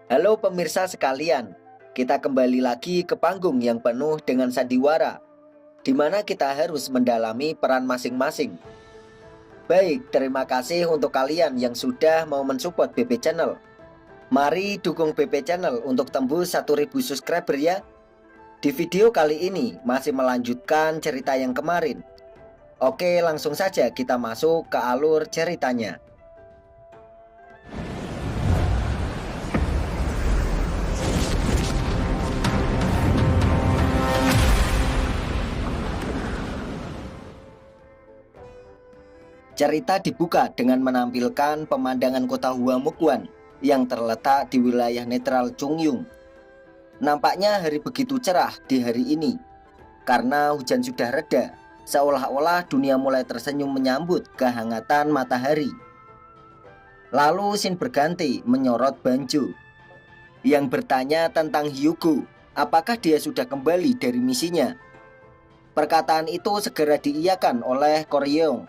Halo pemirsa sekalian, kita kembali lagi ke panggung yang penuh dengan sandiwara, di mana kita harus mendalami peran masing-masing. Baik, terima kasih untuk kalian yang sudah mau mensupport BP Channel. Mari dukung BP Channel untuk tembus 1000 subscriber ya. Di video kali ini masih melanjutkan cerita yang kemarin. Oke, langsung saja kita masuk ke alur ceritanya. Cerita dibuka dengan menampilkan pemandangan kota Huamukwan yang terletak di wilayah netral Chongyun. Nampaknya hari begitu cerah di hari ini, karena hujan sudah reda, seolah-olah dunia mulai tersenyum menyambut kehangatan matahari. Lalu scene berganti menyorot Banjo, yang bertanya tentang Hyugo, apakah dia sudah kembali dari misinya. Perkataan itu segera diiyakan oleh Koryeong,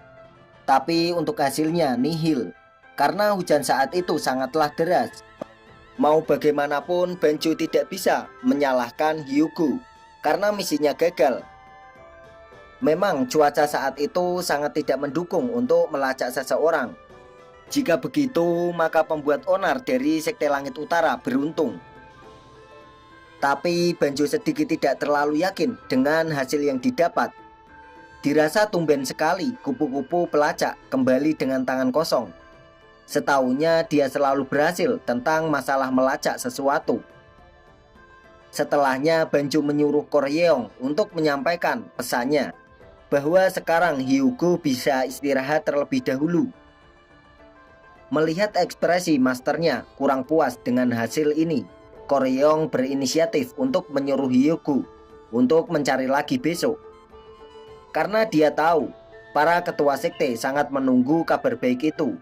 tapi untuk hasilnya nihil, karena hujan saat itu sangatlah deras. Mau bagaimanapun Banjo tidak bisa menyalahkan Hyugo, karena misinya gagal. Memang cuaca saat itu sangat tidak mendukung untuk melacak seseorang. Jika begitu, maka pembuat onar dari Sekte Langit Utara beruntung. Tapi Banjo sedikit tidak terlalu yakin dengan hasil yang didapat. Dirasa tumben sekali kupu-kupu pelacak kembali dengan tangan kosong. Setahunya dia selalu berhasil tentang masalah melacak sesuatu. Setelahnya Banjo menyuruh Koryeong untuk menyampaikan pesannya, bahwa sekarang Hyugo bisa istirahat terlebih dahulu. Melihat ekspresi masternya kurang puas dengan hasil ini, Koryeong berinisiatif untuk menyuruh Hyugo untuk mencari lagi besok. Karena dia tahu para ketua sekte sangat menunggu kabar baik itu.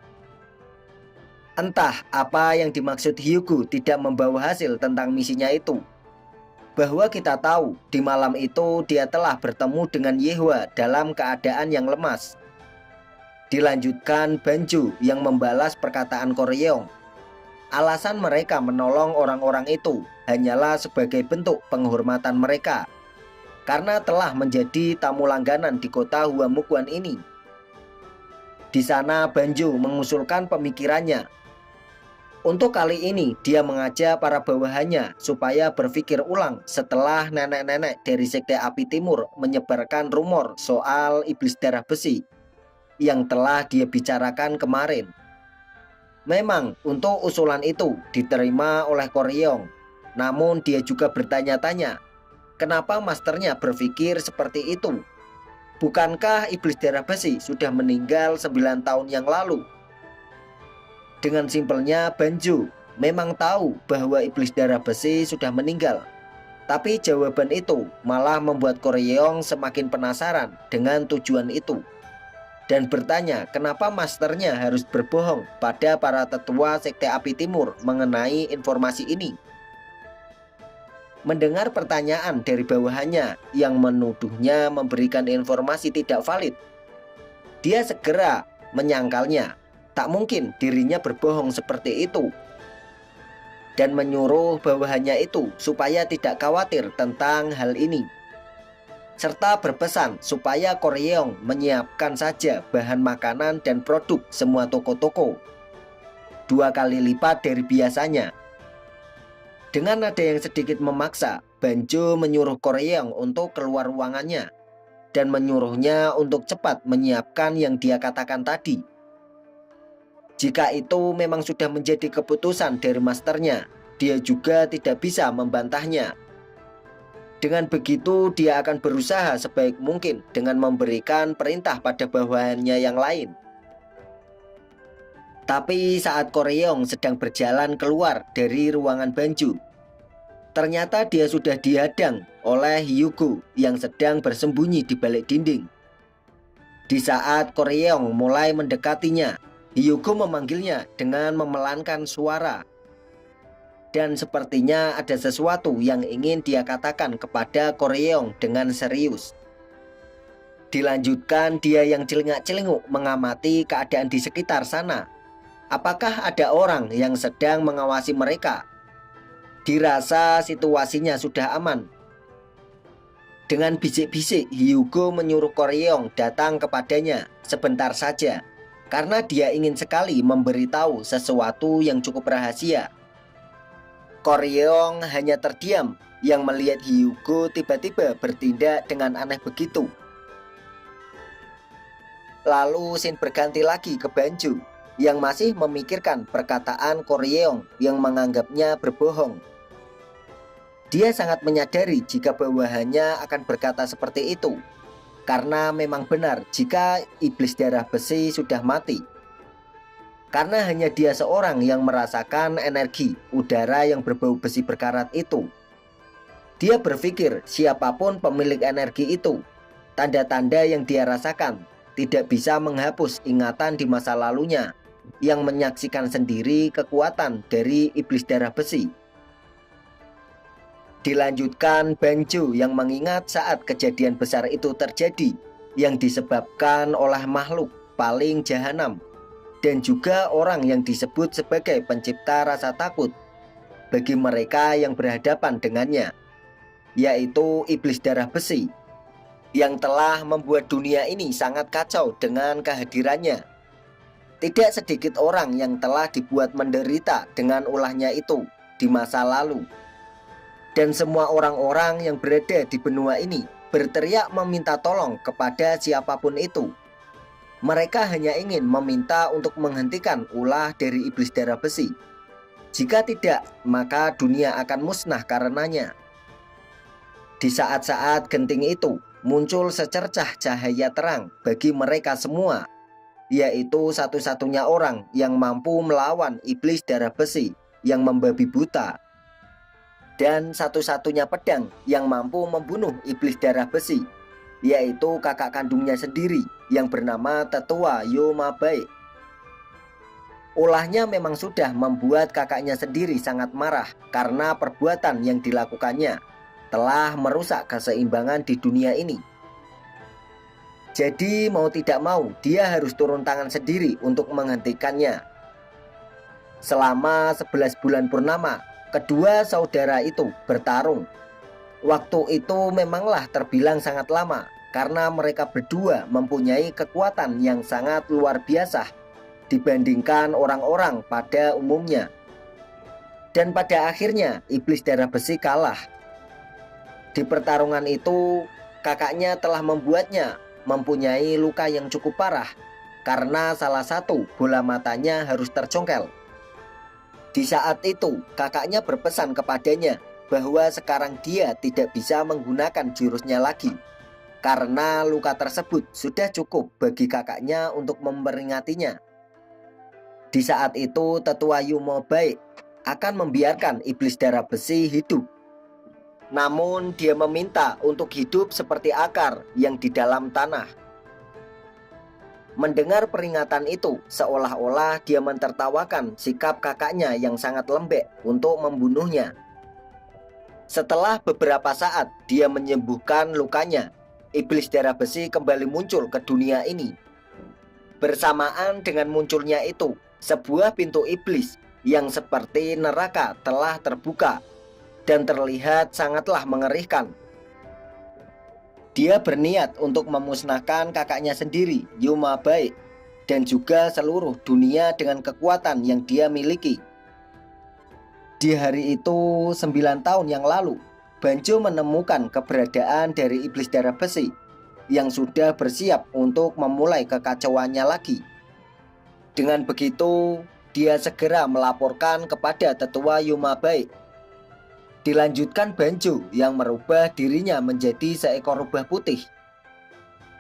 Entah apa yang dimaksud Hyugo tidak membawa hasil tentang misinya itu. Bahwa kita tahu di malam itu dia telah bertemu dengan Yehwa dalam keadaan yang lemas. Dilanjutkan Banjo yang membalas perkataan Koryeong. Alasan mereka menolong orang-orang itu hanyalah sebagai bentuk penghormatan mereka, karena telah menjadi tamu langganan di kota Huamukwan ini. Di sana Banjo mengusulkan pemikirannya. Untuk kali ini dia mengajak para bawahannya supaya berpikir ulang setelah nenek-nenek dari Sekte Api Timur menyebarkan rumor soal iblis darah besi yang telah dia bicarakan kemarin. Memang untuk usulan itu diterima oleh Koryeong, namun dia juga bertanya-tanya, kenapa masternya berpikir seperti itu? Bukankah iblis darah besi sudah meninggal 9 tahun yang lalu? Dengan simpelnya Banjo memang tahu bahwa iblis darah besi sudah meninggal. Tapi jawaban itu malah membuat Koryeong semakin penasaran dengan tujuan itu. Dan bertanya kenapa masternya harus berbohong pada para tetua Sekte Api Timur mengenai informasi ini. Mendengar pertanyaan dari bawahannya yang menuduhnya memberikan informasi tidak valid, dia segera menyangkalnya. Tak mungkin dirinya berbohong seperti itu. Dan menyuruh bawahannya itu supaya tidak khawatir tentang hal ini. Serta berpesan supaya Koryeong menyiapkan saja bahan makanan dan produk semua toko-toko 2 kali lipat dari biasanya. Dengan nada yang sedikit memaksa, Banjo menyuruh Koryeong untuk keluar ruangannya dan menyuruhnya untuk cepat menyiapkan yang dia katakan tadi. Jika itu memang sudah menjadi keputusan dari masternya, dia juga tidak bisa membantahnya. Dengan begitu dia akan berusaha sebaik mungkin dengan memberikan perintah pada bawahannya yang lain. Tapi saat Koryeong sedang berjalan keluar dari ruangan Banjo, ternyata dia sudah dihadang oleh Hyugo yang sedang bersembunyi di balik dinding. Di saat Koryeong mulai mendekatinya, Hyugo memanggilnya dengan memelankan suara. Dan sepertinya ada sesuatu yang ingin dia katakan kepada Koryeong dengan serius. Dilanjutkan, dia yang celingak-celinguk mengamati keadaan di sekitar sana. Apakah ada orang yang sedang mengawasi mereka? Dirasa situasinya sudah aman. Dengan bisik-bisik, Hyugo menyuruh Koryeong datang kepadanya sebentar saja, karena dia ingin sekali memberitahu sesuatu yang cukup rahasia. Koryeong hanya terdiam yang melihat Hyugo tiba-tiba bertindak dengan aneh begitu. Lalu scene berganti lagi ke Banju yang masih memikirkan perkataan Koryeong yang menganggapnya berbohong. Dia sangat menyadari jika bawahannya akan berkata seperti itu, karena memang benar jika iblis darah besi sudah mati. Karena hanya dia seorang yang merasakan energi udara yang berbau besi berkarat itu. Dia berpikir siapapun pemilik energi itu, tanda-tanda yang dia rasakan tidak bisa menghapus ingatan di masa lalunya yang menyaksikan sendiri kekuatan dari iblis darah besi. Dilanjutkan Banju yang mengingat saat kejadian besar itu terjadi yang disebabkan oleh makhluk paling jahanam dan juga orang yang disebut sebagai pencipta rasa takut bagi mereka yang berhadapan dengannya, yaitu iblis darah besi yang telah membuat dunia ini sangat kacau dengan kehadirannya. Tidak sedikit orang yang telah dibuat menderita dengan ulahnya itu di masa lalu. Dan semua orang-orang yang berada di benua ini berteriak meminta tolong kepada siapapun itu. Mereka hanya ingin meminta untuk menghentikan ulah dari iblis darah besi. Jika tidak, maka dunia akan musnah karenanya. Di saat-saat genting itu, muncul secercah cahaya terang bagi mereka semua, yaitu satu-satunya orang yang mampu melawan iblis darah besi yang membabi buta, dan satu-satunya pedang yang mampu membunuh iblis darah besi, yaitu kakak kandungnya sendiri yang bernama Tetua Yoma-bae. Ulahnya memang sudah membuat kakaknya sendiri sangat marah karena perbuatan yang dilakukannya telah merusak keseimbangan di dunia ini. Jadi mau tidak mau dia harus turun tangan sendiri untuk menghentikannya. Selama 11 bulan purnama, kedua saudara itu bertarung. Waktu itu memanglah terbilang sangat lama karena mereka berdua mempunyai kekuatan yang sangat luar biasa dibandingkan orang-orang pada umumnya. Dan pada akhirnya iblis darah besi kalah. Di pertarungan itu, kakaknya telah membuatnya mempunyai luka yang cukup parah karena salah satu bola matanya harus tercongkel. Di saat itu, kakaknya berpesan kepadanya bahwa sekarang dia tidak bisa menggunakan jurusnya lagi karena luka tersebut sudah cukup bagi kakaknya untuk memperingatinya. Di saat itu, Tetua Yoma-bae akan membiarkan iblis darah besi hidup. Namun dia meminta untuk hidup seperti akar yang di dalam tanah. Mendengar peringatan itu, seolah-olah dia mentertawakan sikap kakaknya yang sangat lembek untuk membunuhnya. Setelah beberapa saat dia menyembuhkan lukanya, iblis darah besi kembali muncul ke dunia ini. Bersamaan dengan munculnya itu, sebuah pintu iblis yang seperti neraka telah terbuka dan terlihat sangatlah mengerikan. Dia berniat untuk memusnahkan kakaknya sendiri, Yoma-bae, dan juga seluruh dunia dengan kekuatan yang dia miliki. Di hari itu, 9 tahun yang lalu, Banjo menemukan keberadaan dari iblis darah besi yang sudah bersiap untuk memulai kekacauannya lagi. Dengan begitu, dia segera melaporkan kepada Tetua Yoma-bae. Dilanjutkan Banjo yang merubah dirinya menjadi seekor rubah putih.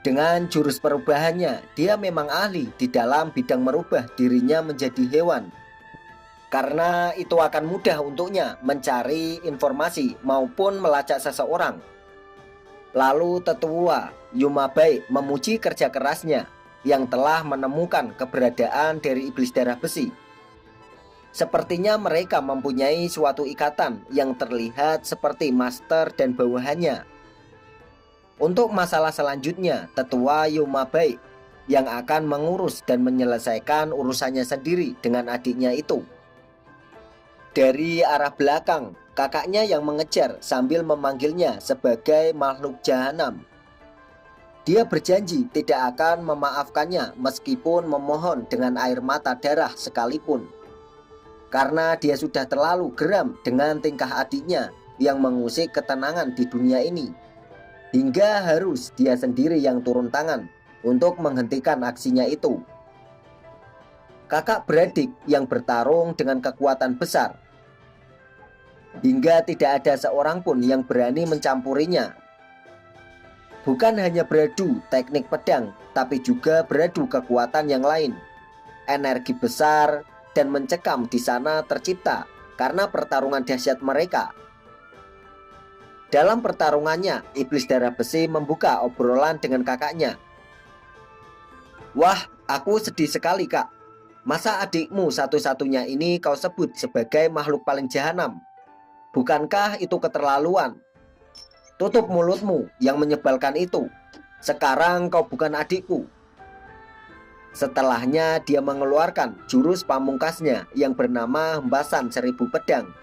Dengan jurus perubahannya, dia memang ahli di dalam bidang merubah dirinya menjadi hewan. Karena itu akan mudah untuknya mencari informasi maupun melacak seseorang. Lalu Tetua Yoma-bae memuji kerja kerasnya yang telah menemukan keberadaan dari iblis darah besi. Sepertinya mereka mempunyai suatu ikatan yang terlihat seperti master dan bawahannya. Untuk masalah selanjutnya, tetua Yoma baik yang akan mengurus dan menyelesaikan urusannya sendiri dengan adiknya itu. Dari arah belakang, kakaknya yang mengejar sambil memanggilnya sebagai makhluk jahanam. Dia berjanji tidak akan memaafkannya meskipun memohon dengan air mata darah sekalipun. Karena dia sudah terlalu geram dengan tingkah adiknya yang mengusik ketenangan di dunia ini. Hingga harus dia sendiri yang turun tangan untuk menghentikan aksinya itu. Kakak beradik yang bertarung dengan kekuatan besar. Hingga tidak ada seorang pun yang berani mencampurinya. Bukan hanya beradu teknik pedang, tapi juga beradu kekuatan yang lain. Energi besar dan mencekam di sana tercipta karena pertarungan dahsyat mereka. Dalam pertarungannya, iblis darah besi membuka obrolan dengan kakaknya. "Wah, aku sedih sekali, Kak. Masa adikmu satu-satunya ini kau sebut sebagai makhluk paling jahanam? Bukankah itu keterlaluan? Tutup mulutmu yang menyebalkan itu. Sekarang kau bukan adikku." Setelahnya dia mengeluarkan jurus pamungkasnya yang bernama Hembasan Seribu Pedang.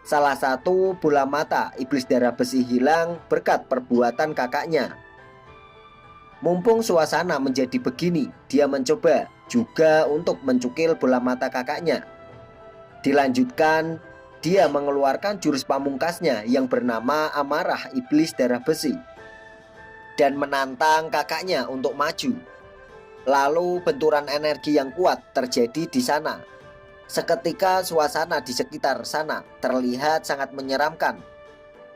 Salah satu bola mata iblis darah besi hilang berkat perbuatan kakaknya. Mumpung suasana menjadi begini, dia mencoba juga untuk mencukil bola mata kakaknya. Dilanjutkan, dia mengeluarkan jurus pamungkasnya yang bernama Amarah Iblis Darah Besi dan menantang kakaknya untuk maju. Lalu benturan energi yang kuat terjadi di sana. Seketika suasana di sekitar sana terlihat sangat menyeramkan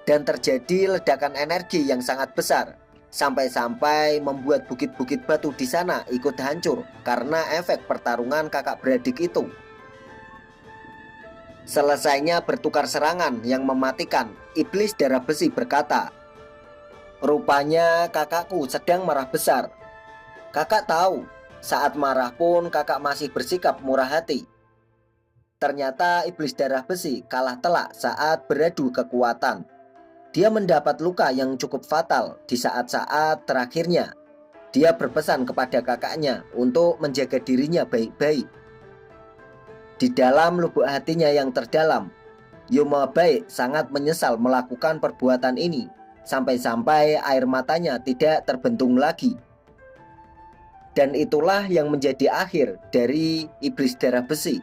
dan terjadi ledakan energi yang sangat besar sampai-sampai membuat bukit-bukit batu di sana ikut hancur karena efek pertarungan kakak beradik itu. Selesainya bertukar serangan yang mematikan, iblis darah besi berkata, "Rupanya kakakku sedang marah besar. Kakak tahu, saat marah pun kakak masih bersikap murah hati." Ternyata iblis darah besi kalah telak saat beradu kekuatan. Dia mendapat luka yang cukup fatal di saat-saat terakhirnya. Dia berpesan kepada kakaknya untuk menjaga dirinya baik-baik. Di dalam lubuk hatinya yang terdalam, Yoma baik sangat menyesal melakukan perbuatan ini, sampai-sampai air matanya tidak terbentung lagi. Dan itulah yang menjadi akhir dari iblis darah besi.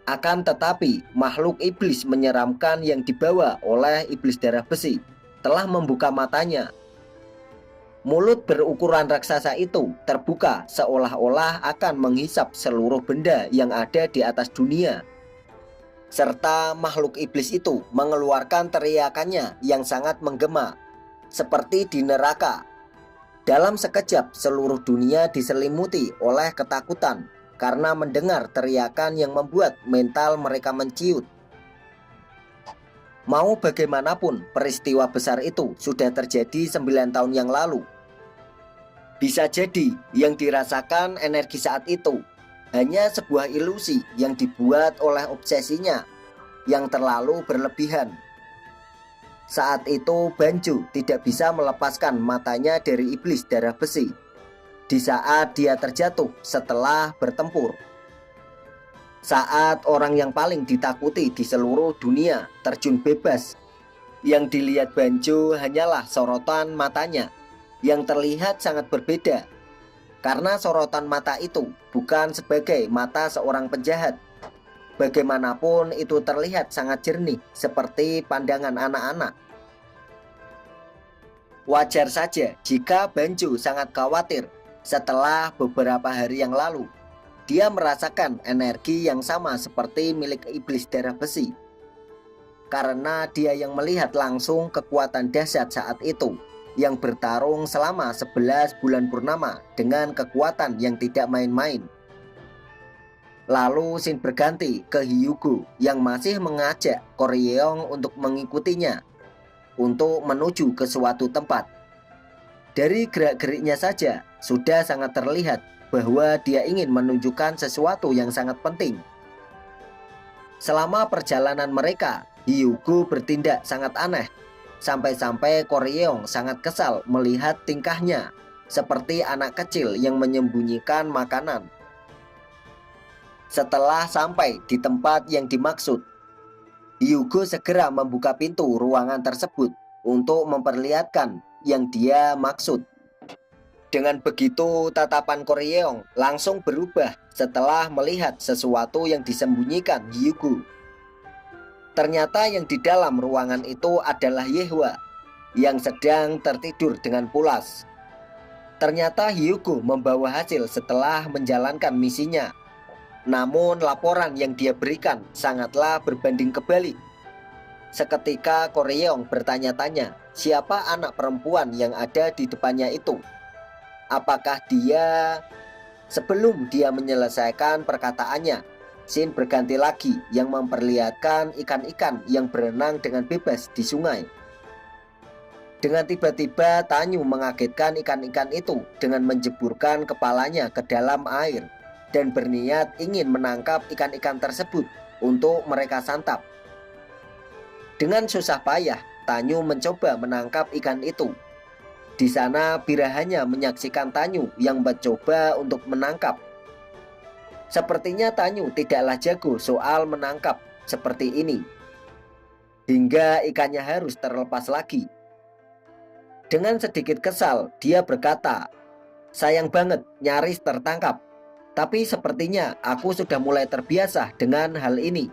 Akan tetapi, makhluk iblis menyeramkan yang dibawa oleh iblis darah besi telah membuka matanya. Mulut berukuran raksasa itu terbuka seolah-olah akan menghisap seluruh benda yang ada di atas dunia. Serta makhluk iblis itu mengeluarkan teriakannya yang sangat menggema, seperti di neraka. Dalam sekejap seluruh dunia diselimuti oleh ketakutan karena mendengar teriakan yang membuat mental mereka menciut. Mau bagaimanapun, peristiwa besar itu sudah terjadi 9 tahun yang lalu. Bisa jadi yang dirasakan energi saat itu hanya sebuah ilusi yang dibuat oleh obsesinya yang terlalu berlebihan. Saat itu Banju tidak bisa melepaskan matanya dari iblis darah besi di saat dia terjatuh setelah bertempur. Saat orang yang paling ditakuti di seluruh dunia terjun bebas, yang dilihat Banjo hanyalah sorotan matanya yang terlihat sangat berbeda. Karena sorotan mata itu bukan sebagai mata seorang penjahat. Bagaimanapun itu terlihat sangat jernih seperti pandangan anak-anak. Wajar saja jika Banjo sangat khawatir. Setelah beberapa hari yang lalu, dia merasakan energi yang sama seperti milik iblis darah besi. Karena dia yang melihat langsung kekuatan dahsyat saat itu, yang bertarung selama 11 bulan purnama dengan kekuatan yang tidak main-main. Lalu scene berganti ke Hyugo yang masih mengajak Koryeong untuk mengikutinya untuk menuju ke suatu tempat. Dari gerak-geriknya saja sudah sangat terlihat bahwa dia ingin menunjukkan sesuatu yang sangat penting. Selama perjalanan mereka, Hyugu bertindak sangat aneh. Sampai-sampai Koryeong sangat kesal melihat tingkahnya, seperti anak kecil yang menyembunyikan makanan. Setelah sampai di tempat yang dimaksud, Hyugo segera membuka pintu ruangan tersebut untuk memperlihatkan yang dia maksud. Dengan begitu, tatapan Koryeong langsung berubah setelah melihat sesuatu yang disembunyikan Hyugo. Ternyata yang di dalam ruangan itu adalah Yehwa yang sedang tertidur dengan pulas. Ternyata Hyugo membawa hasil setelah menjalankan misinya. Namun laporan yang dia berikan sangatlah berbanding kebalik. Seketika Koryeong bertanya-tanya, siapa anak perempuan yang ada di depannya itu? Apakah dia? Sebelum dia menyelesaikan perkataannya, scene berganti lagi yang memperlihatkan ikan-ikan yang berenang dengan bebas di sungai. Dengan tiba-tiba Tanyu mengagetkan ikan-ikan itu dengan menjeburkan kepalanya ke dalam air dan berniat ingin menangkap ikan-ikan tersebut untuk mereka santap. Dengan susah payah, Tanyu mencoba menangkap ikan itu. Di sana Bira hanya menyaksikan Tanyu yang mencoba untuk menangkap. Sepertinya Tanyu tidaklah jago soal menangkap seperti ini, hingga ikannya harus terlepas lagi. Dengan sedikit kesal, dia berkata, sayang banget nyaris tertangkap. Tapi sepertinya aku sudah mulai terbiasa dengan hal ini.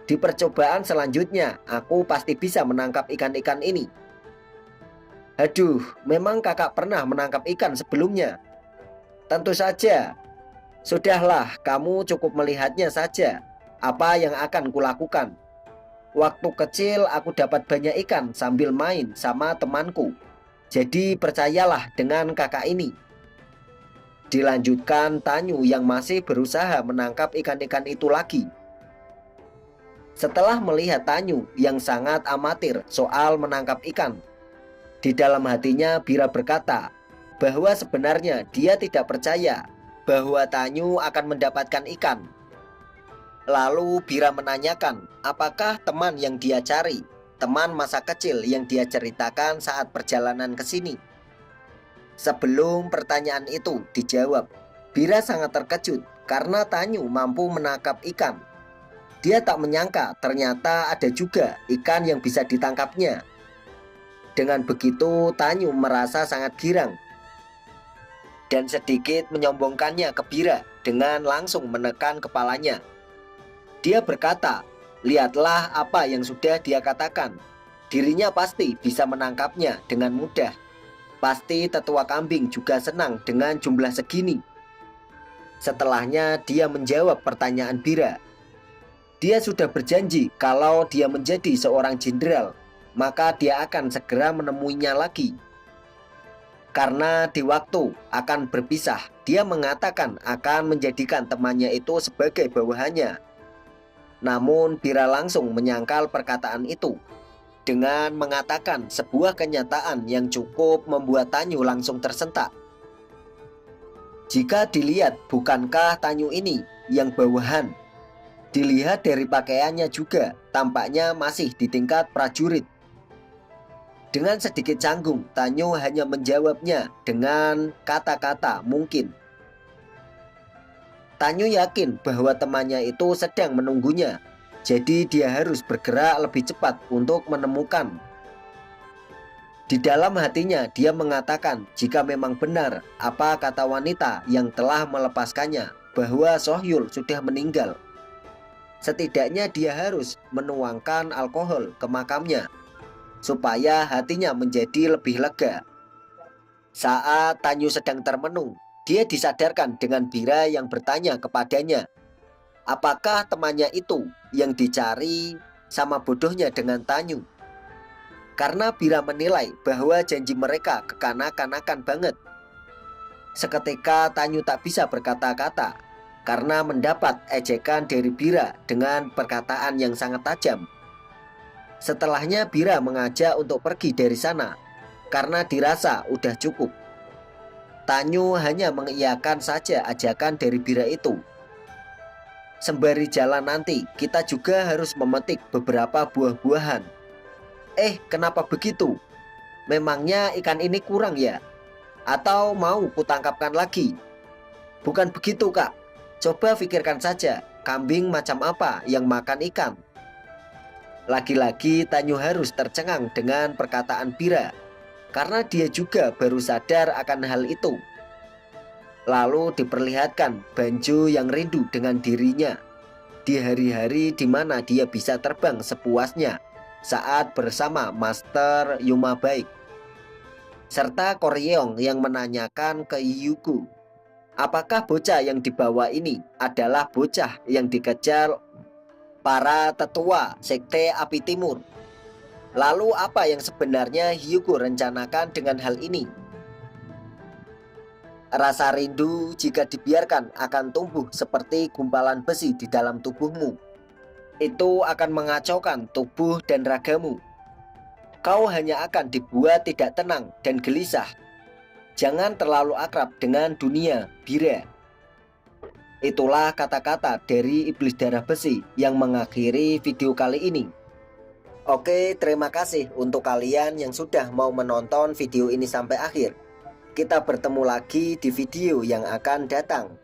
Di percobaan selanjutnya, aku pasti bisa menangkap ikan-ikan ini. Aduh, memang kakak pernah menangkap ikan sebelumnya? Tentu saja. Sudahlah, kamu cukup melihatnya saja. Apa yang akan kulakukan? Waktu kecil aku dapat banyak ikan sambil main sama temanku. Jadi percayalah dengan kakak ini. Dilanjutkan Tanyu yang masih berusaha menangkap ikan-ikan itu lagi. Setelah melihat Tanyu yang sangat amatir soal menangkap ikan, di dalam hatinya Bira berkata bahwa sebenarnya dia tidak percaya bahwa Tanyu akan mendapatkan ikan. Lalu Bira menanyakan apakah teman yang dia cari, teman masa kecil yang dia ceritakan saat perjalanan ke sini. Sebelum pertanyaan itu dijawab, Bira sangat terkejut karena Tanyu mampu menangkap ikan. Dia tak menyangka ternyata ada juga ikan yang bisa ditangkapnya. Dengan begitu Tanyu merasa sangat girang dan sedikit menyombongkannya ke Bira dengan langsung menekan kepalanya. Dia berkata, lihatlah apa yang sudah dia katakan. Dirinya pasti bisa menangkapnya dengan mudah. Pasti tetua kambing juga senang dengan jumlah segini. Setelahnya dia menjawab pertanyaan Bira. Dia sudah berjanji kalau dia menjadi seorang jenderal, maka dia akan segera menemuinya lagi. Karena di waktu akan berpisah, dia mengatakan akan menjadikan temannya itu sebagai bawahannya. Namun Bira langsung menyangkal perkataan itu dengan mengatakan sebuah kenyataan yang cukup membuat Tanyu langsung tersentak. Jika dilihat, bukankah Tanyu ini yang bawahan? Dilihat dari pakaiannya juga, tampaknya masih di tingkat prajurit. Dengan sedikit canggung, Tanyu hanya menjawabnya dengan kata-kata mungkin. Tanyu yakin bahwa temannya itu sedang menunggunya, jadi dia harus bergerak lebih cepat untuk menemukan. Di dalam hatinya dia mengatakan jika memang benar apa kata wanita yang telah melepaskannya, bahwa Sohyul sudah meninggal. Setidaknya dia harus menuangkan alkohol ke makamnya supaya hatinya menjadi lebih lega. Saat Tanyu sedang termenung, dia disadarkan dengan Bira yang bertanya kepadanya, apakah temannya itu yang dicari? Sama bodohnya dengan Tanyu. Karena Bira menilai bahwa janji mereka kekanak-kanakan banget. Seketika Tanyu tak bisa berkata-kata karena mendapat ejekan dari Bira dengan perkataan yang sangat tajam. Setelahnya Bira mengajak untuk pergi dari sana karena dirasa udah cukup. Tanyu hanya mengiyakan saja ajakan dari Bira itu. Sembari jalan nanti, kita juga harus memetik beberapa buah-buahan. Kenapa begitu? Memangnya ikan ini kurang ya? Atau mau kutangkapkan lagi? Bukan begitu, Kak. Coba pikirkan saja, kambing macam apa yang makan ikan? Lagi-lagi Tanyo harus tercengang dengan perkataan Bira, karena dia juga baru sadar akan hal itu. Lalu diperlihatkan Banjo yang rindu dengan dirinya di hari-hari di mana dia bisa terbang sepuasnya saat bersama Master Yuma Baik. Serta Koryeong yang menanyakan ke Hyuko, apakah bocah yang dibawa ini adalah bocah yang dikejar para tetua Sekte Api Timur? Lalu apa yang sebenarnya Hyuko rencanakan dengan hal ini? Rasa rindu jika dibiarkan akan tumbuh seperti gumpalan besi di dalam tubuhmu. Itu akan mengacaukan tubuh dan ragamu. Kau hanya akan dibuat tidak tenang dan gelisah. Jangan terlalu akrab dengan dunia, Bira. Itulah kata-kata dari Iblis Darah Besi yang mengakhiri video kali ini. Oke, terima kasih untuk kalian yang sudah mau menonton video ini sampai akhir. Kita bertemu lagi di video yang akan datang.